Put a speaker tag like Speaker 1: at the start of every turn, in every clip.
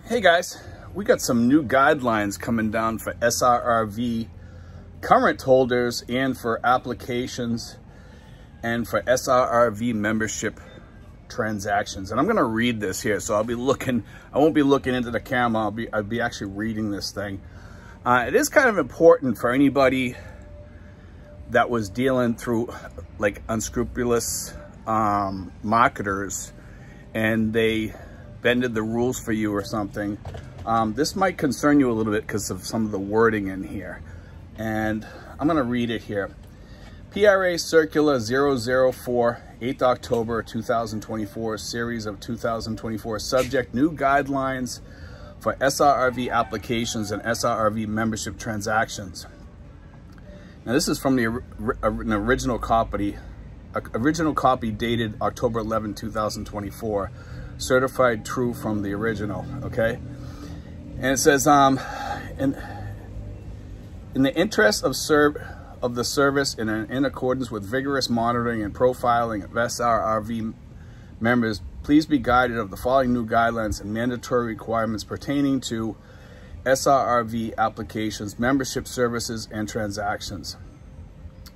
Speaker 1: Hey guys, we got some new guidelines coming down for SRRV current holders and for applications and for SRRV membership transactions. And I'm going to read this here. So I won't be looking into the camera. I'll be actually reading this thing. It is kind of important for anybody that was dealing through like unscrupulous marketers and they bended the rules for you or something. This might concern you a little bit because of some of the wording in here. And I'm going to read it here. PRA Circular 004, 8th October 2024, series of 2024, subject new guidelines for SRRV applications and SRRV membership transactions. Now this is from an original copy dated October 11, 2024, certified true from the original, okay? And it says, in the interest of the service and in accordance with vigorous monitoring and profiling of SRRV members, please be guided of the following new guidelines and mandatory requirements pertaining to SRRV applications, membership services, and transactions.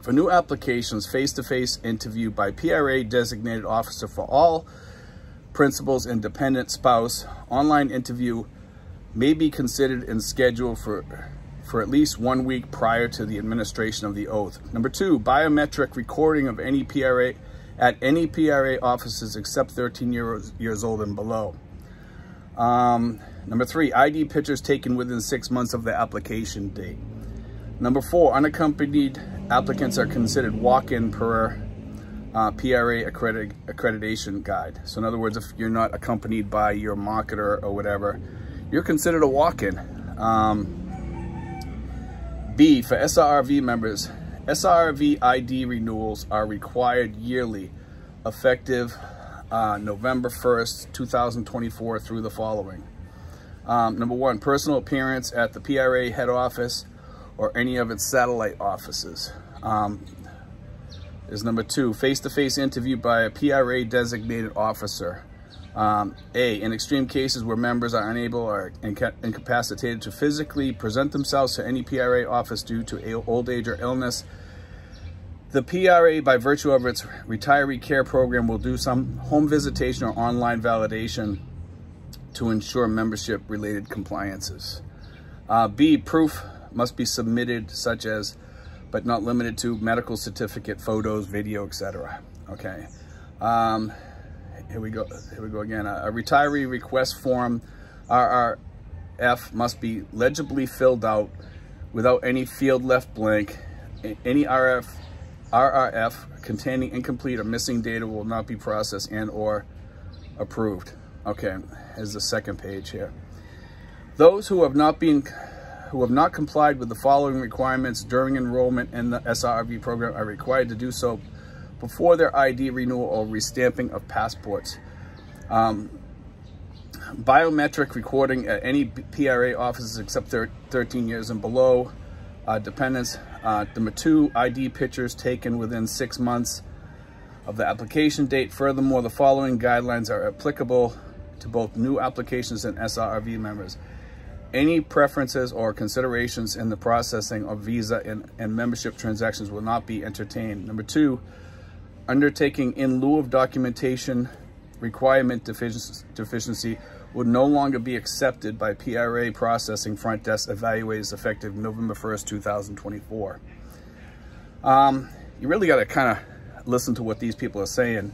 Speaker 1: For new applications, face-to-face interview by PRA designated officer for all principals and dependent spouse. Online interview may be considered and scheduled for at least 1 week prior to the administration of the oath. Number 2, biometric recording of any PRA at any PRA offices except 13 years old and below. Number 3, ID pictures taken within 6 months of the application date. Number 4, unaccompanied applicants are considered walk-in per PRA accreditation guide. So in other words, if you're not accompanied by your marketer or whatever, you're considered a walk-in. B, for SRRV members, SRRV ID renewals are required yearly, effective November 1st, 2024 through the following. Number 1, personal appearance at the PRA head office or any of its satellite offices. Is number 2, face-to-face interview by a PRA designated officer. A, in extreme cases where members are unable or incapacitated to physically present themselves to any PRA office due to old age or illness, the PRA, by virtue of its retiree care program, will do some home visitation or online validation to ensure membership-related compliances. B, proof must be submitted, such as, but not limited to, medical certificate, photos, video, etc. Okay. Here we go again. A retiree request form, RRF, must be legibly filled out without any field left blank. Any RRF containing incomplete or missing data will not be processed and or approved. Okay, here's the second page here. Those who have not complied with the following requirements during enrollment in the SRRV program are required to do so before their ID renewal or restamping of passports. Biometric recording at any PRA offices except 13 years and below. Dependents. Number 2, ID pictures taken within 6 months of the application date. Furthermore, the following guidelines are applicable to both new applications and SRRV members. Any preferences or considerations in the processing of visa and membership transactions will not be entertained. Number 2, undertaking in lieu of documentation requirement deficiency would no longer be accepted by PRA processing front desk evaluators effective November 1st, 2024. You really got to kind of listen to what these people are saying.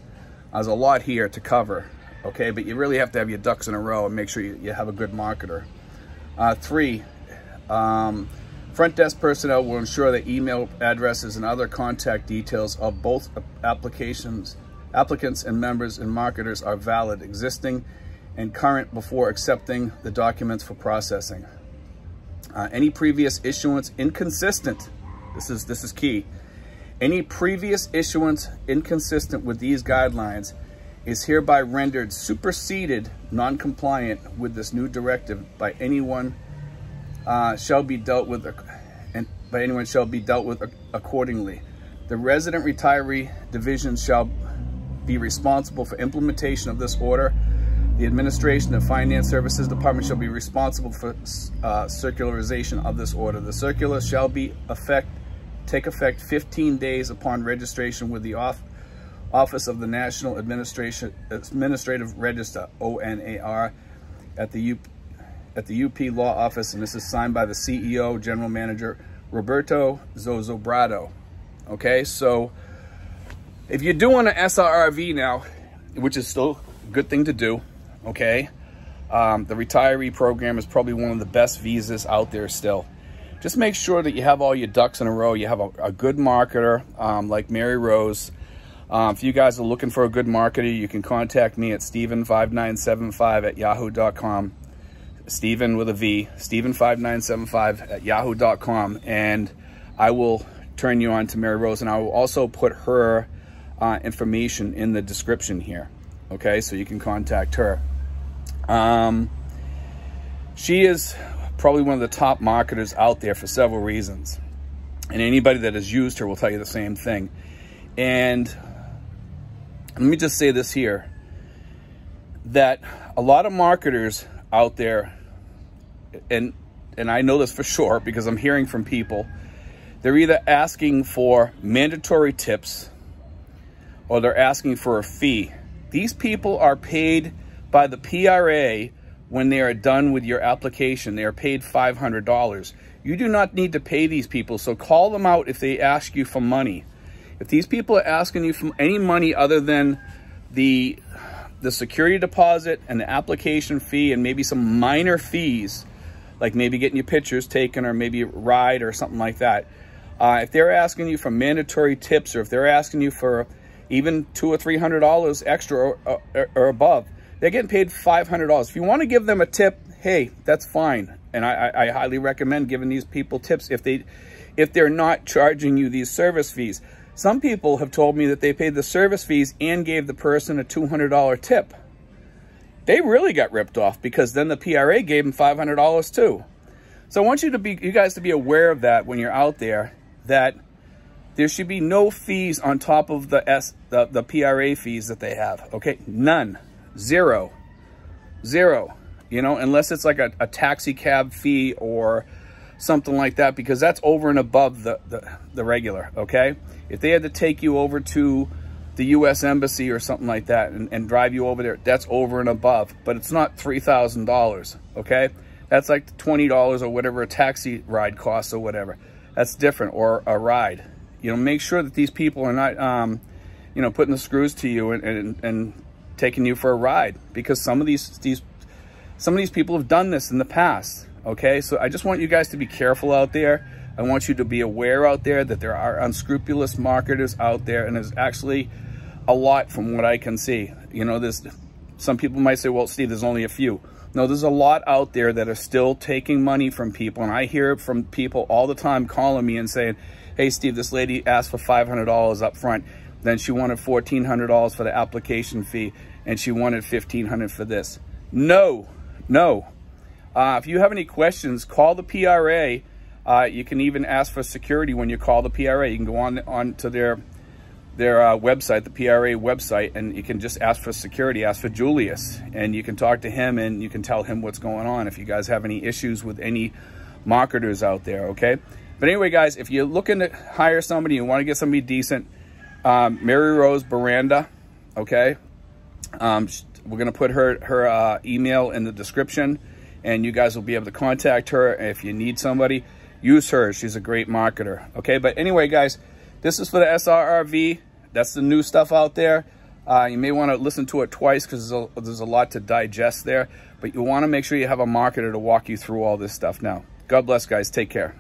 Speaker 1: There's a lot here to cover, okay? But you really have to have your ducks in a row and make sure you have a good marketer. 3, front desk personnel will ensure that email addresses and other contact details of both applicants and members and marketers are valid, existing, and current before accepting the documents for processing. Any previous issuance inconsistent, this is key, any previous issuance inconsistent with these guidelines is hereby rendered superseded, non-compliant with this new directive by anyone shall be dealt with accordingly. The resident retiree division shall be responsible for implementation of this order. The Administration of Finance Services Department shall be responsible for circularization of this order. The circular shall take effect 15 days upon registration with the Office of the National Administrative Register, ONAR, at the UP Law Office, and this is signed by the CEO, General Manager Roberto Zozobrado. Okay, so if you're doing an SRRV now, which is still a good thing to do, okay, the retiree program is probably one of the best visas out there still. Just make sure that you have all your ducks in a row. You have a good marketer like Mary Rose. If you guys are looking for a good marketer, you can contact me at steven5975@yahoo.com. Steven with a V, Steven5975@yahoo.com, and I will turn you on to Mary Rose, and I will also put her information in the description here. Okay, so you can contact her. She is probably one of the top marketers out there for several reasons, and anybody that has used her will tell you the same thing. And let me just say this here, that a lot of marketers out there, and I know this for sure because I'm hearing from people, they're either asking for mandatory tips or they're asking for a fee. These people are paid by the PRA when they are done with your application. They are paid $500. You do not need to pay these people, so call them out if they ask you for money. If these people are asking you for any money other than the security deposit and the application fee and maybe some minor fees, like maybe getting your pictures taken or maybe a ride or something like that, if they're asking you for mandatory tips, or if they're asking you for even $200 or $300 extra or above, they're getting paid $500. If you want to give them a tip, hey, that's fine. And I highly recommend giving these people tips if they're not charging you these service fees. Some people have told me that they paid the service fees and gave the person a $200 tip. They really got ripped off because then the PRA gave them $500 too. So I want you guys to be aware of that when you're out there, that there should be no fees on top of the PRA fees that they have. Okay, none, zero, you know, unless it's like a taxi cab fee or something like that, because that's over and above the regular. Okay, if they had to take you over to the U.S. Embassy or something like that and drive you over there, that's over and above, but it's not $3,000. Okay, that's like $20 or whatever a taxi ride costs or whatever. That's different, or a ride. You know, make sure that these people are not, you know, putting the screws to you and taking you for a ride, because some of these people have done this in the past. Okay, so I just want you guys to be careful out there. I want you to be aware out there that there are unscrupulous marketers out there, and there's actually a lot from what I can see. You know, some people might say, well, Steve, there's only a few. No, there's a lot out there that are still taking money from people, and I hear from people all the time calling me and saying, hey, Steve, this lady asked for $500 up front. Then she wanted $1,400 for the application fee, and she wanted $1,500 for this. No. If you have any questions, call the PRA. You can even ask for security when you call the PRA. You can go on to their website, the PRA website, and you can just ask for security, ask for Julius, and you can talk to him and you can tell him what's going on if you guys have any issues with any marketers out there, okay? But anyway, guys, if you're looking to hire somebody, you want to get somebody decent, Mary Rose Baranda, okay? We're going to put her email in the description, and you guys will be able to contact her. If you need somebody, use her. She's a great marketer, okay? But anyway, guys, this is for the SRRV. That's the new stuff out there. You may want to listen to it twice because there's a lot to digest there. But you want to make sure you have a marketer to walk you through all this stuff now. God bless, guys. Take care.